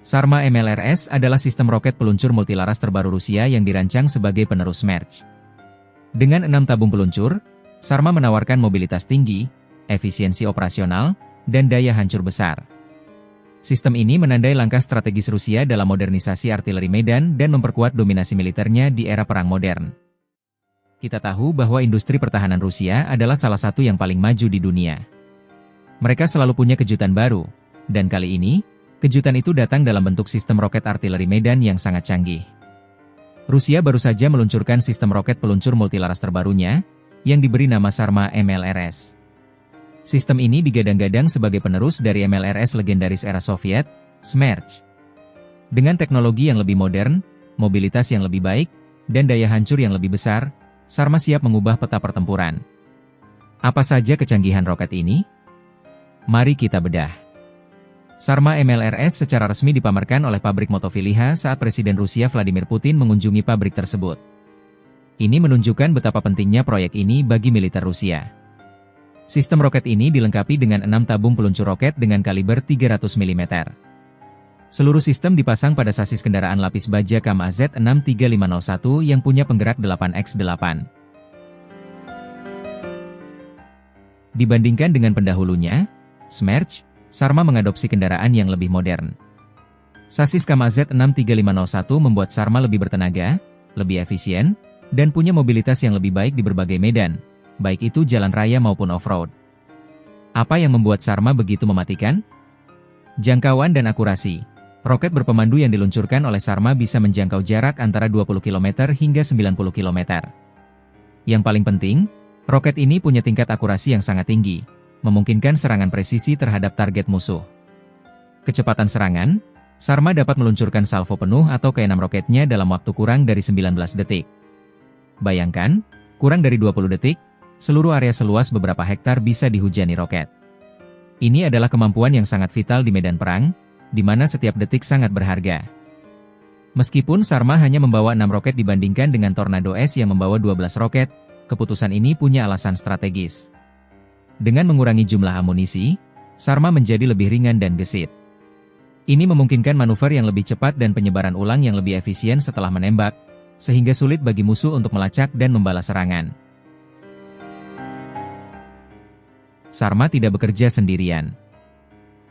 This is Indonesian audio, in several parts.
Sarma MLRS adalah sistem roket peluncur multilaras terbaru Rusia yang dirancang sebagai penerus Smerch. Dengan 6 tabung peluncur, Sarma menawarkan mobilitas tinggi, efisiensi operasional, dan daya hancur besar. Sistem ini menandai langkah strategis Rusia dalam modernisasi artileri medan dan memperkuat dominasi militernya di era perang modern. Kita tahu bahwa industri pertahanan Rusia adalah salah satu yang paling maju di dunia. Mereka selalu punya kejutan baru, dan kali ini, kejutan itu datang dalam bentuk sistem roket artileri medan yang sangat canggih. Rusia baru saja meluncurkan sistem roket peluncur multilaras terbarunya, yang diberi nama Sarma MLRS. Sistem ini digadang-gadang sebagai penerus dari MLRS legendaris era Soviet, Smerch. Dengan teknologi yang lebih modern, mobilitas yang lebih baik, dan daya hancur yang lebih besar, Sarma siap mengubah peta pertempuran. Apa saja kecanggihan roket ini? Mari kita bedah. Sarma MLRS secara resmi dipamerkan oleh pabrik Motoviliha saat Presiden Rusia Vladimir Putin mengunjungi pabrik tersebut. Ini menunjukkan betapa pentingnya proyek ini bagi militer Rusia. Sistem roket ini dilengkapi dengan 6 tabung peluncur roket dengan kaliber 300 mm. Seluruh sistem dipasang pada sasis kendaraan lapis baja KAM-AZ 63501 yang punya penggerak 8x8. Dibandingkan dengan pendahulunya, Smerch, Sarma mengadopsi kendaraan yang lebih modern. Sasis KAM-AZ 63501 membuat Sarma lebih bertenaga, lebih efisien, dan punya mobilitas yang lebih baik di berbagai medan, baik itu jalan raya maupun off-road. Apa yang membuat Sarma begitu mematikan? Jangkauan dan akurasi. Roket berpemandu yang diluncurkan oleh Sarma bisa menjangkau jarak antara 20 km hingga 90 km. Yang paling penting, roket ini punya tingkat akurasi yang sangat tinggi, memungkinkan serangan presisi terhadap target musuh. Kecepatan serangan, Sarma dapat meluncurkan salvo penuh atau ke-6 roketnya dalam waktu kurang dari 19 detik. Bayangkan, kurang dari 20 detik, seluruh area seluas beberapa hektar bisa dihujani roket. Ini adalah kemampuan yang sangat vital di medan perang, di mana setiap detik sangat berharga. Meskipun Sarma hanya membawa 6 roket dibandingkan dengan Tornado S yang membawa 12 roket, keputusan ini punya alasan strategis. Dengan mengurangi jumlah amunisi, Sarma menjadi lebih ringan dan gesit. Ini memungkinkan manuver yang lebih cepat dan penyebaran ulang yang lebih efisien setelah menembak, sehingga sulit bagi musuh untuk melacak dan membalas serangan. Sarma tidak bekerja sendirian.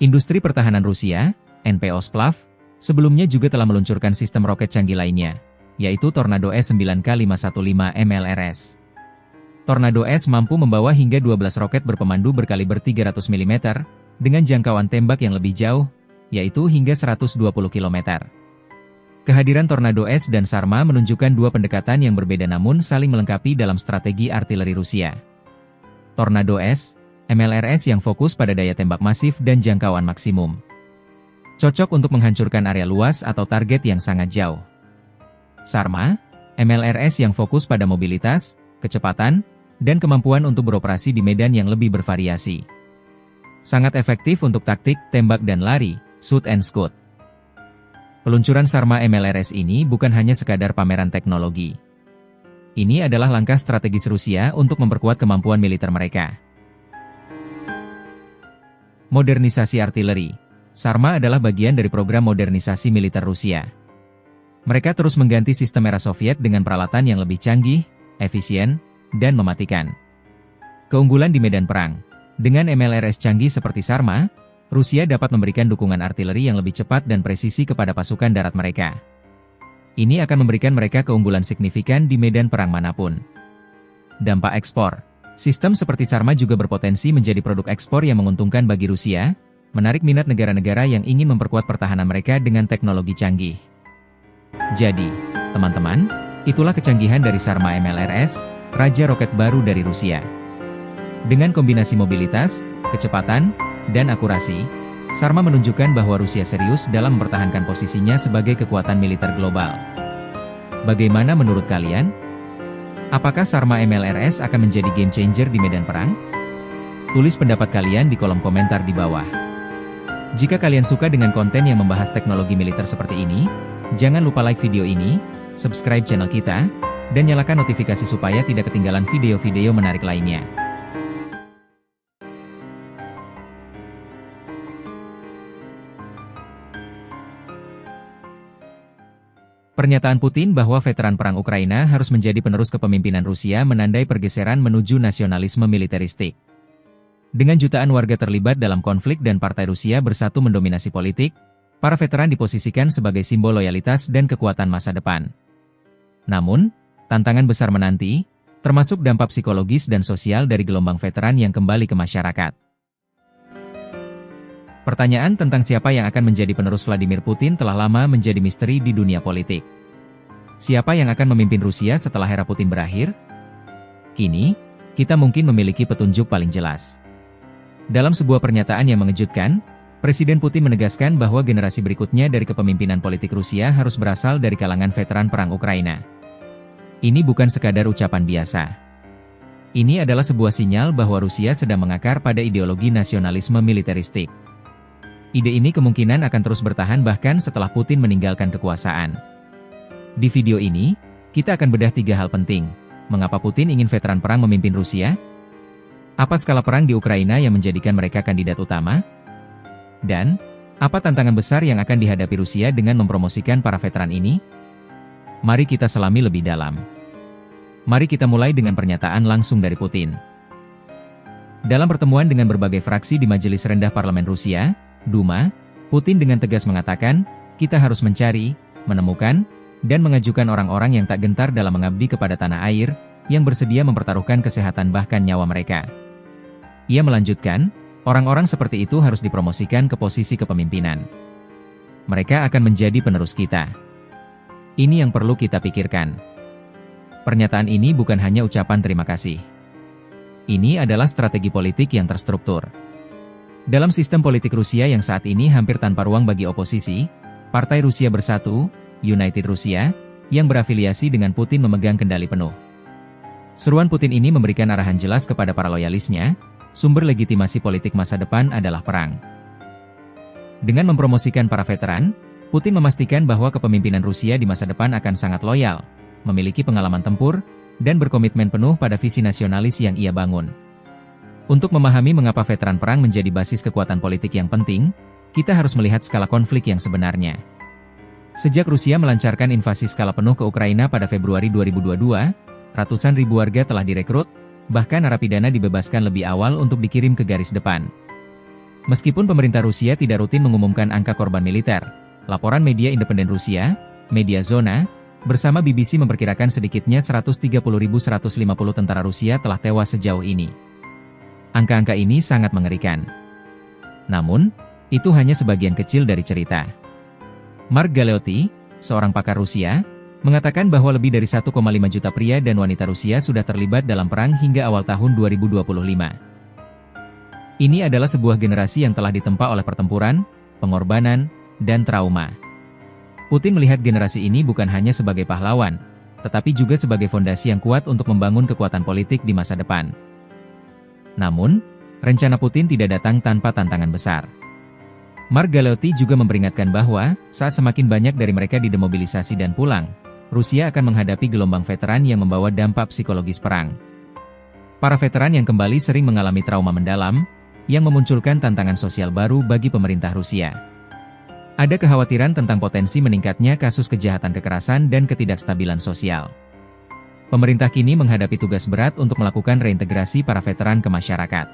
Industri pertahanan Rusia, NPO Splav, sebelumnya juga telah meluncurkan sistem roket canggih lainnya, yaitu Tornado S 9K515 MLRS. Tornado S mampu membawa hingga 12 roket berpemandu berkaliber 300 mm, dengan jangkauan tembak yang lebih jauh, yaitu hingga 120 km. Kehadiran Tornado S dan Sarma menunjukkan dua pendekatan yang berbeda namun saling melengkapi dalam strategi artileri Rusia. Tornado S, MLRS yang fokus pada daya tembak masif dan jangkauan maksimum. Cocok untuk menghancurkan area luas atau target yang sangat jauh. Sarma, MLRS yang fokus pada mobilitas, kecepatan, dan kemampuan untuk beroperasi di medan yang lebih bervariasi. Sangat efektif untuk taktik, tembak dan lari, shoot and scoot. Peluncuran Sarma MLRS ini bukan hanya sekadar pameran teknologi. Ini adalah langkah strategis Rusia untuk memperkuat kemampuan militer mereka. Modernisasi artileri. Sarma adalah bagian dari program modernisasi militer Rusia. Mereka terus mengganti sistem era Soviet dengan peralatan yang lebih canggih, efisien, dan mematikan. Keunggulan di medan perang. Dengan MLRS canggih seperti Sarma, Rusia dapat memberikan dukungan artileri yang lebih cepat dan presisi kepada pasukan darat mereka. Ini akan memberikan mereka keunggulan signifikan di medan perang manapun. Dampak ekspor. Sistem seperti Sarma juga berpotensi menjadi produk ekspor yang menguntungkan bagi Rusia, menarik minat negara-negara yang ingin memperkuat pertahanan mereka dengan teknologi canggih. Jadi, teman-teman, itulah kecanggihan dari Sarma MLRS, raja roket baru dari Rusia. Dengan kombinasi mobilitas, kecepatan, dan akurasi, Sarma menunjukkan bahwa Rusia serius dalam mempertahankan posisinya sebagai kekuatan militer global. Bagaimana menurut kalian? Apakah Sarma MLRS akan menjadi game changer di medan perang? Tulis pendapat kalian di kolom komentar di bawah. Jika kalian suka dengan konten yang membahas teknologi militer seperti ini, jangan lupa like video ini, subscribe channel kita, dan nyalakan notifikasi supaya tidak ketinggalan video-video menarik lainnya. Pernyataan Putin bahwa veteran perang Ukraina harus menjadi penerus kepemimpinan Rusia menandai pergeseran menuju nasionalisme militeristik. Dengan jutaan warga terlibat dalam konflik dan partai Rusia bersatu mendominasi politik, para veteran diposisikan sebagai simbol loyalitas dan kekuatan masa depan. Namun, tantangan besar menanti, termasuk dampak psikologis dan sosial dari gelombang veteran yang kembali ke masyarakat. Pertanyaan tentang siapa yang akan menjadi penerus Vladimir Putin telah lama menjadi misteri di dunia politik. Siapa yang akan memimpin Rusia setelah era Putin berakhir? Kini, kita mungkin memiliki petunjuk paling jelas. Dalam sebuah pernyataan yang mengejutkan, Presiden Putin menegaskan bahwa generasi berikutnya dari kepemimpinan politik Rusia harus berasal dari kalangan veteran perang Ukraina. Ini bukan sekadar ucapan biasa. Ini adalah sebuah sinyal bahwa Rusia sedang mengakar pada ideologi nasionalisme militeristik. Ide ini kemungkinan akan terus bertahan bahkan setelah Putin meninggalkan kekuasaan. Di video ini, kita akan bedah 3 hal penting. Mengapa Putin ingin veteran perang memimpin Rusia? Apa skala perang di Ukraina yang menjadikan mereka kandidat utama? Dan, apa tantangan besar yang akan dihadapi Rusia dengan mempromosikan para veteran ini? Mari kita selami lebih dalam. Mari kita mulai dengan pernyataan langsung dari Putin. Dalam pertemuan dengan berbagai fraksi di Majelis Rendah Parlemen Rusia, Duma, Putin dengan tegas mengatakan, kita harus mencari, menemukan, dan mengajukan orang-orang yang tak gentar dalam mengabdi kepada tanah air, yang bersedia mempertaruhkan kesehatan bahkan nyawa mereka. Ia melanjutkan, orang-orang seperti itu harus dipromosikan ke posisi kepemimpinan. Mereka akan menjadi penerus kita. Ini yang perlu kita pikirkan. Pernyataan ini bukan hanya ucapan terima kasih. Ini adalah strategi politik yang terstruktur. Dalam sistem politik Rusia yang saat ini hampir tanpa ruang bagi oposisi, Partai Rusia Bersatu, United Rusia, yang berafiliasi dengan Putin memegang kendali penuh. Seruan Putin ini memberikan arahan jelas kepada para loyalisnya, sumber legitimasi politik masa depan adalah perang. Dengan mempromosikan para veteran, Putin memastikan bahwa kepemimpinan Rusia di masa depan akan sangat loyal, memiliki pengalaman tempur, dan berkomitmen penuh pada visi nasionalis yang ia bangun. Untuk memahami mengapa veteran perang menjadi basis kekuatan politik yang penting, kita harus melihat skala konflik yang sebenarnya. Sejak Rusia melancarkan invasi skala penuh ke Ukraina pada Februari 2022, ratusan ribu warga telah direkrut, bahkan narapidana dibebaskan lebih awal untuk dikirim ke garis depan. Meskipun pemerintah Rusia tidak rutin mengumumkan angka korban militer, laporan media independen Rusia, Media Zona, bersama BBC memperkirakan sedikitnya 130.150 tentara Rusia telah tewas sejauh ini. Angka-angka ini sangat mengerikan. Namun, itu hanya sebagian kecil dari cerita. Mark Galeotti, seorang pakar Rusia, mengatakan bahwa lebih dari 1,5 juta pria dan wanita Rusia sudah terlibat dalam perang hingga awal tahun 2025. Ini adalah sebuah generasi yang telah ditempa oleh pertempuran, pengorbanan, dan trauma. Putin melihat generasi ini bukan hanya sebagai pahlawan, tetapi juga sebagai fondasi yang kuat untuk membangun kekuatan politik di masa depan. Namun, rencana Putin tidak datang tanpa tantangan besar. Mark Galeotti juga memperingatkan bahwa, saat semakin banyak dari mereka didemobilisasi dan pulang, Rusia akan menghadapi gelombang veteran yang membawa dampak psikologis perang. Para veteran yang kembali sering mengalami trauma mendalam, yang memunculkan tantangan sosial baru bagi pemerintah Rusia. Ada kekhawatiran tentang potensi meningkatnya kasus kejahatan kekerasan dan ketidakstabilan sosial. Pemerintah kini menghadapi tugas berat untuk melakukan reintegrasi para veteran ke masyarakat.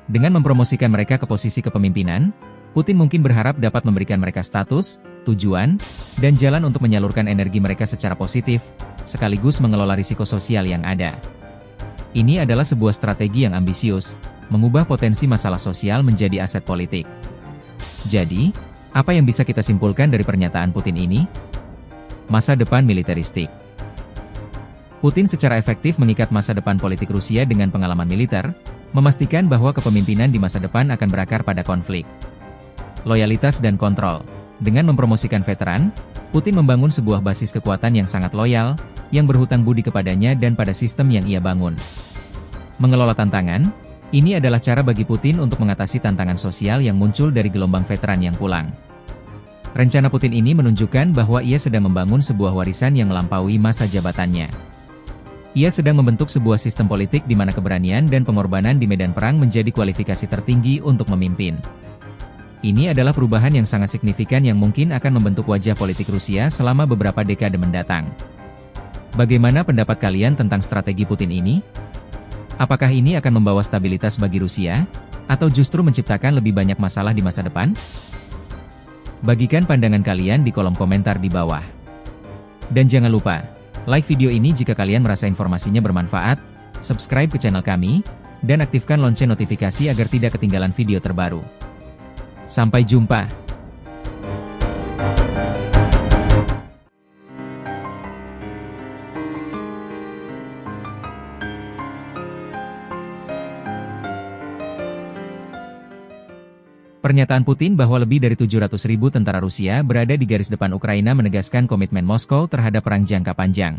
Dengan mempromosikan mereka ke posisi kepemimpinan, Putin mungkin berharap dapat memberikan mereka status, tujuan, dan jalan untuk menyalurkan energi mereka secara positif, sekaligus mengelola risiko sosial yang ada. Ini adalah sebuah strategi yang ambisius, mengubah potensi masalah sosial menjadi aset politik. Jadi, apa yang bisa kita simpulkan dari pernyataan Putin ini? Masa depan militeristik. Putin secara efektif mengikat masa depan politik Rusia dengan pengalaman militer, memastikan bahwa kepemimpinan di masa depan akan berakar pada konflik, loyalitas dan kontrol. Dengan mempromosikan veteran, Putin membangun sebuah basis kekuatan yang sangat loyal, yang berhutang budi kepadanya dan pada sistem yang ia bangun. Mengelola tantangan, ini adalah cara bagi Putin untuk mengatasi tantangan sosial yang muncul dari gelombang veteran yang pulang. Rencana Putin ini menunjukkan bahwa ia sedang membangun sebuah warisan yang melampaui masa jabatannya. Ia sedang membentuk sebuah sistem politik di mana keberanian dan pengorbanan di medan perang menjadi kualifikasi tertinggi untuk memimpin. Ini adalah perubahan yang sangat signifikan yang mungkin akan membentuk wajah politik Rusia selama beberapa dekade mendatang. Bagaimana pendapat kalian tentang strategi Putin ini? Apakah ini akan membawa stabilitas bagi Rusia, atau justru menciptakan lebih banyak masalah di masa depan? Bagikan pandangan kalian di kolom komentar di bawah. Dan jangan lupa, like video ini jika kalian merasa informasinya bermanfaat, subscribe ke channel kami, dan aktifkan lonceng notifikasi agar tidak ketinggalan video terbaru. Sampai jumpa! Pernyataan Putin bahwa lebih dari 700.000 tentara Rusia berada di garis depan Ukraina menegaskan komitmen Moskow terhadap perang jangka panjang.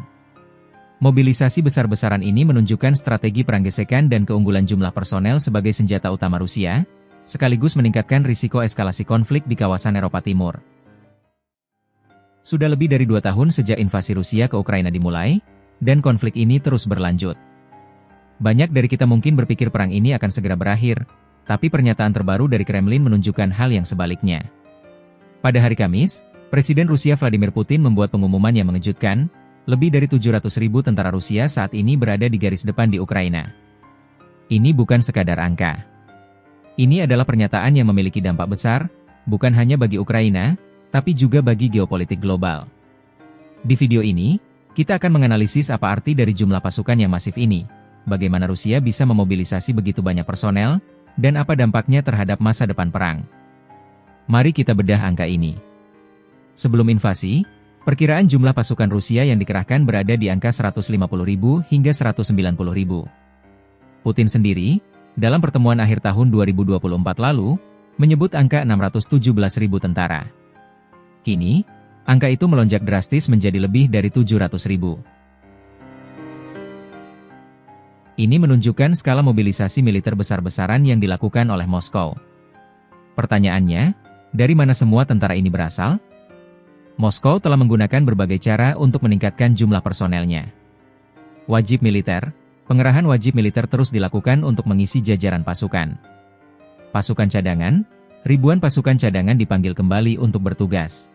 Mobilisasi besar-besaran ini menunjukkan strategi perang gesekan dan keunggulan jumlah personel sebagai senjata utama Rusia, sekaligus meningkatkan risiko eskalasi konflik di kawasan Eropa Timur. Sudah lebih dari 2 tahun sejak invasi Rusia ke Ukraina dimulai, dan konflik ini terus berlanjut. Banyak dari kita mungkin berpikir perang ini akan segera berakhir, tapi pernyataan terbaru dari Kremlin menunjukkan hal yang sebaliknya. Pada hari Kamis, Presiden Rusia Vladimir Putin membuat pengumuman yang mengejutkan, lebih dari 700.000 tentara Rusia saat ini berada di garis depan di Ukraina. Ini bukan sekadar angka. Ini adalah pernyataan yang memiliki dampak besar, bukan hanya bagi Ukraina, tapi juga bagi geopolitik global. Di video ini, kita akan menganalisis apa arti dari jumlah pasukan yang masif ini, bagaimana Rusia bisa memobilisasi begitu banyak personel, dan apa dampaknya terhadap masa depan perang. Mari kita bedah angka ini. Sebelum invasi, perkiraan jumlah pasukan Rusia yang dikerahkan berada di angka 150.000 hingga 190.000. Putin sendiri, dalam pertemuan akhir tahun 2024 lalu, menyebut angka 617.000 tentara. Kini, angka itu melonjak drastis menjadi lebih dari 700.000. Ini menunjukkan skala mobilisasi militer besar-besaran yang dilakukan oleh Moskow. Pertanyaannya, dari mana semua tentara ini berasal? Moskow telah menggunakan berbagai cara untuk meningkatkan jumlah personelnya. Wajib militer. Pengerahan wajib militer terus dilakukan untuk mengisi jajaran pasukan. Pasukan cadangan, ribuan pasukan cadangan dipanggil kembali untuk bertugas.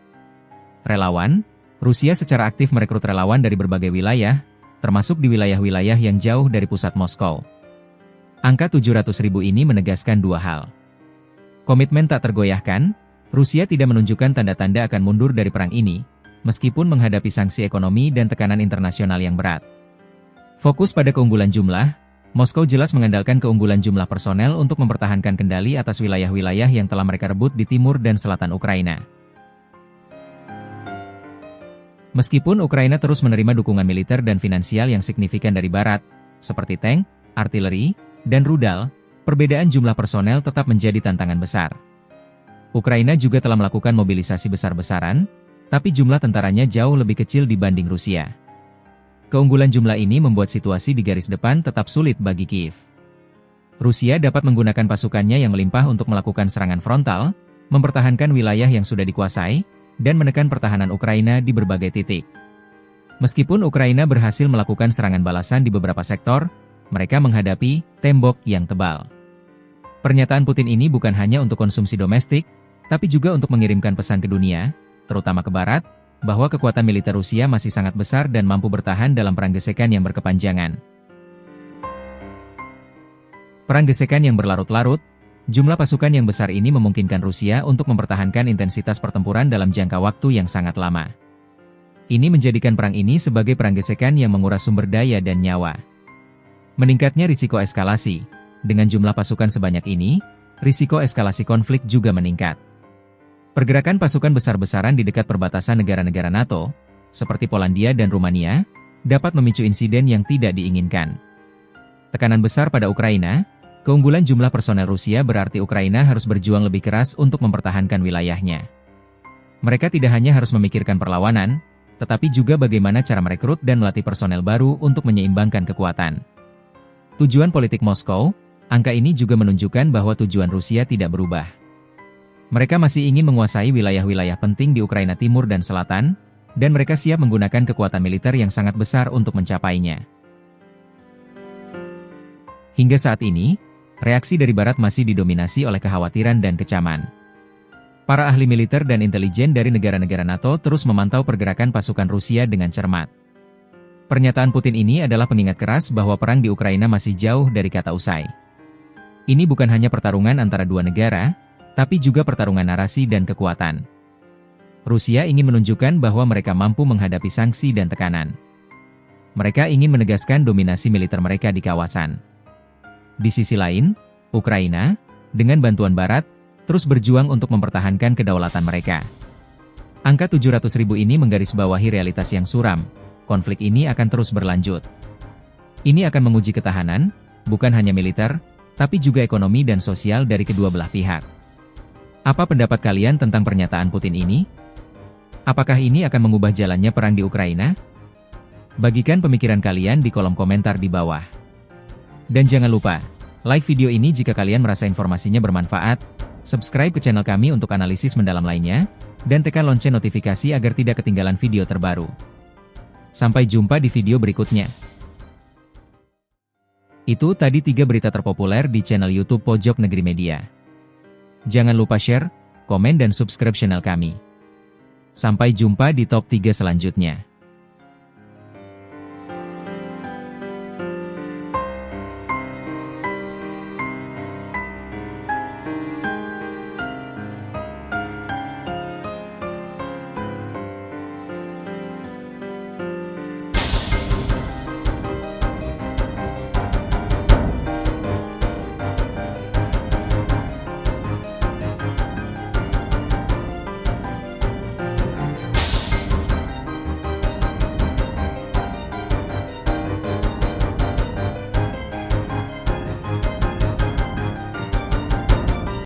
Relawan, Rusia secara aktif merekrut relawan dari berbagai wilayah, termasuk di wilayah-wilayah yang jauh dari pusat Moskow. Angka 700.000 ini menegaskan dua hal. Komitmen tak tergoyahkan, Rusia tidak menunjukkan tanda-tanda akan mundur dari perang ini, meskipun menghadapi sanksi ekonomi dan tekanan internasional yang berat. Fokus pada keunggulan jumlah, Moskow jelas mengandalkan keunggulan jumlah personel untuk mempertahankan kendali atas wilayah-wilayah yang telah mereka rebut di timur dan selatan Ukraina. Meskipun Ukraina terus menerima dukungan militer dan finansial yang signifikan dari Barat, seperti tank, artileri, dan rudal, perbedaan jumlah personel tetap menjadi tantangan besar. Ukraina juga telah melakukan mobilisasi besar-besaran, tapi jumlah tentaranya jauh lebih kecil dibanding Rusia. Keunggulan jumlah ini membuat situasi di garis depan tetap sulit bagi Kiev. Rusia dapat menggunakan pasukannya yang melimpah untuk melakukan serangan frontal, mempertahankan wilayah yang sudah dikuasai, dan menekan pertahanan Ukraina di berbagai titik. Meskipun Ukraina berhasil melakukan serangan balasan di beberapa sektor, mereka menghadapi tembok yang tebal. Pernyataan Putin ini bukan hanya untuk konsumsi domestik, tapi juga untuk mengirimkan pesan ke dunia, terutama ke Barat, bahwa kekuatan militer Rusia masih sangat besar dan mampu bertahan dalam perang gesekan yang berkepanjangan. Perang gesekan yang berlarut-larut, jumlah pasukan yang besar ini memungkinkan Rusia untuk mempertahankan intensitas pertempuran dalam jangka waktu yang sangat lama. Ini menjadikan perang ini sebagai perang gesekan yang menguras sumber daya dan nyawa. Meningkatnya risiko eskalasi. Dengan jumlah pasukan sebanyak ini, risiko eskalasi konflik juga meningkat. Pergerakan pasukan besar-besaran di dekat perbatasan negara-negara NATO, seperti Polandia dan Rumania, dapat memicu insiden yang tidak diinginkan. Tekanan besar pada Ukraina, keunggulan jumlah personel Rusia berarti Ukraina harus berjuang lebih keras untuk mempertahankan wilayahnya. Mereka tidak hanya harus memikirkan perlawanan, tetapi juga bagaimana cara merekrut dan melatih personel baru untuk menyeimbangkan kekuatan. Tujuan politik Moskow, angka ini juga menunjukkan bahwa tujuan Rusia tidak berubah. Mereka masih ingin menguasai wilayah-wilayah penting di Ukraina Timur dan Selatan, dan mereka siap menggunakan kekuatan militer yang sangat besar untuk mencapainya. Hingga saat ini, reaksi dari Barat masih didominasi oleh kekhawatiran dan kecaman. Para ahli militer dan intelijen dari negara-negara NATO terus memantau pergerakan pasukan Rusia dengan cermat. Pernyataan Putin ini adalah pengingat keras bahwa perang di Ukraina masih jauh dari kata usai. Ini bukan hanya pertarungan antara dua negara, tapi juga pertarungan narasi dan kekuatan. Rusia ingin menunjukkan bahwa mereka mampu menghadapi sanksi dan tekanan. Mereka ingin menegaskan dominasi militer mereka di kawasan. Di sisi lain, Ukraina, dengan bantuan Barat, terus berjuang untuk mempertahankan kedaulatan mereka. Angka 700.000 ini menggarisbawahi realitas yang suram. Konflik ini akan terus berlanjut. Ini akan menguji ketahanan, bukan hanya militer, tapi juga ekonomi dan sosial dari kedua belah pihak. Apa pendapat kalian tentang pernyataan Putin ini? Apakah ini akan mengubah jalannya perang di Ukraina? Bagikan pemikiran kalian di kolom komentar di bawah. Dan jangan lupa, like video ini jika kalian merasa informasinya bermanfaat, subscribe ke channel kami untuk analisis mendalam lainnya, dan tekan lonceng notifikasi agar tidak ketinggalan video terbaru. Sampai jumpa di video berikutnya. Itu tadi 3 berita terpopuler di channel YouTube Pojok Negeri Media. Jangan lupa share, komen dan subscribe channel kami. Sampai jumpa di top 3 selanjutnya.